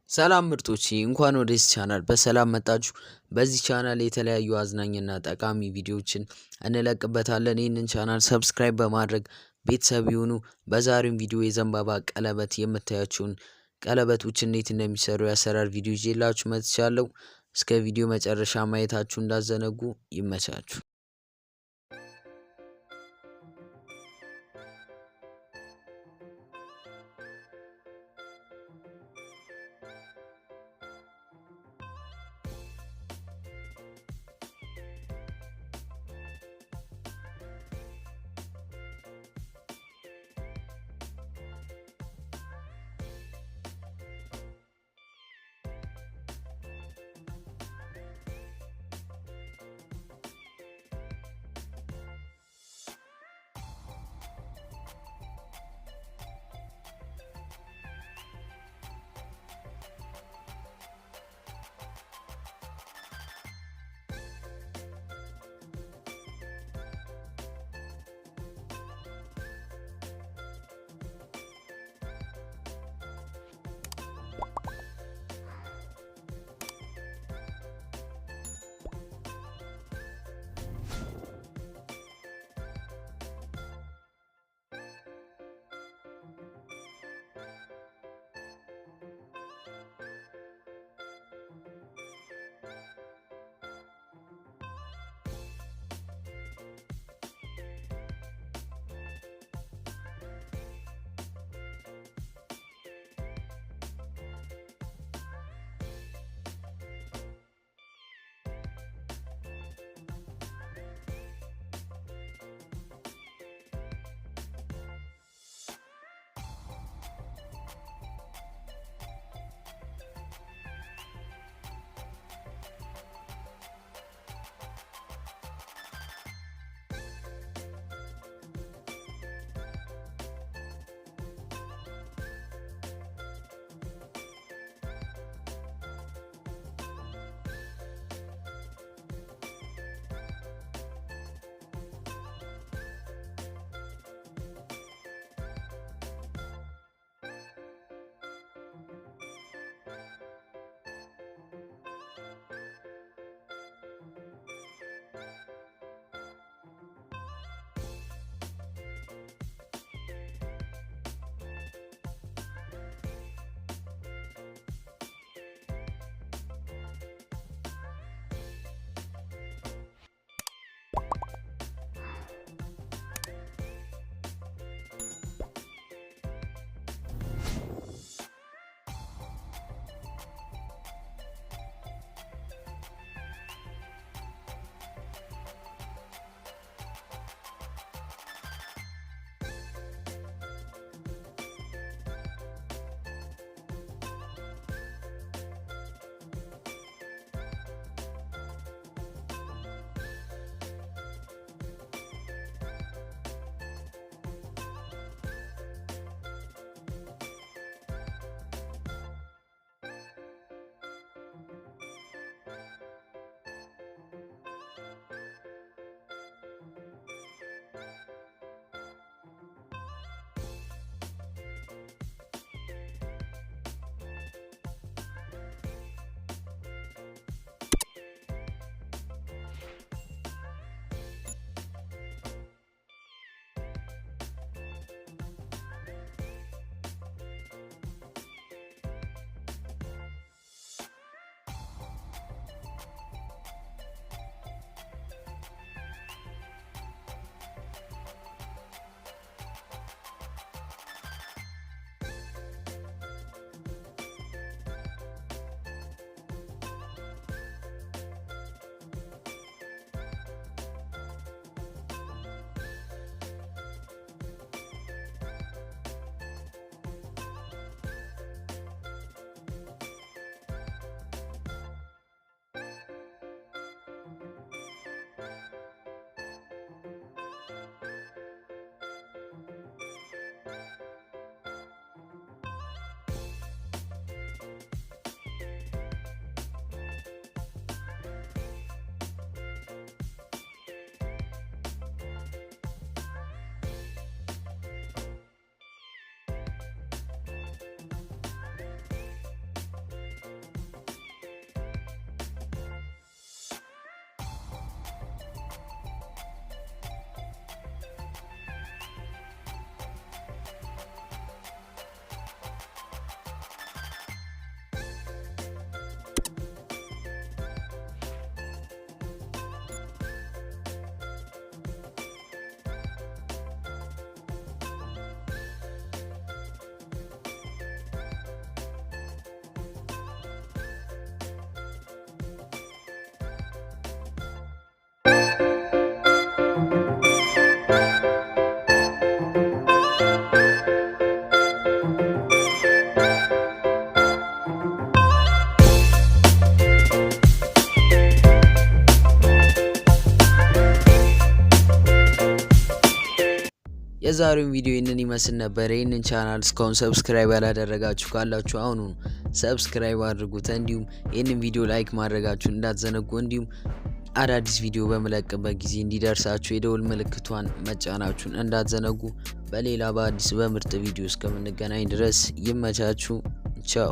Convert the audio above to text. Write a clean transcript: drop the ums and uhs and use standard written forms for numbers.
ሰላም ምርጦቼ እንኳን ወደዚህ ቻናል በሰላም መጣችሁ። በዚህ ቻናል የተለያዩ አዝናኝና ጠቃሚ ቪዲዮዎችን እንለቅበታለን። ይህንን ቻናል ሰብስክራይብ በማድረግ ቤተሰብ ይሁኑ። በዛሬው ቪዲዮ የዘንባባ ቀለበት የምታያችሁን ቀለበቶች እንዴት እንደሚሰሩ ያሰራር ቪዲዮ ይዤላችሁ መጥቻለሁ። እስከ ቪዲዮ መጨረሻ ማየታችሁ እንዳዘነጉ ይመቻችሁ። የዛሬው ቪዲዮ ይህንን ይመስል ነበር። ይህንን ቻናል እስካሁን ሰብስክራይብ ያላደረጋችሁ ካላችሁ አሁኑ ሰብስክራይብ አድርጉት። እንዲሁም ይህንን ቪዲዮ ላይክ ማድረጋችሁን እንዳትዘነጉ። እንዲሁም አዳዲስ ቪዲዮ በመለቅበት ጊዜ እንዲደርሳችሁ የደውል ምልክቷን መጫናችሁን እንዳትዘነጉ። በሌላ በአዲስ በምርጥ ቪዲዮ እስከምንገናኝ ድረስ ይመቻችሁ። ቻው።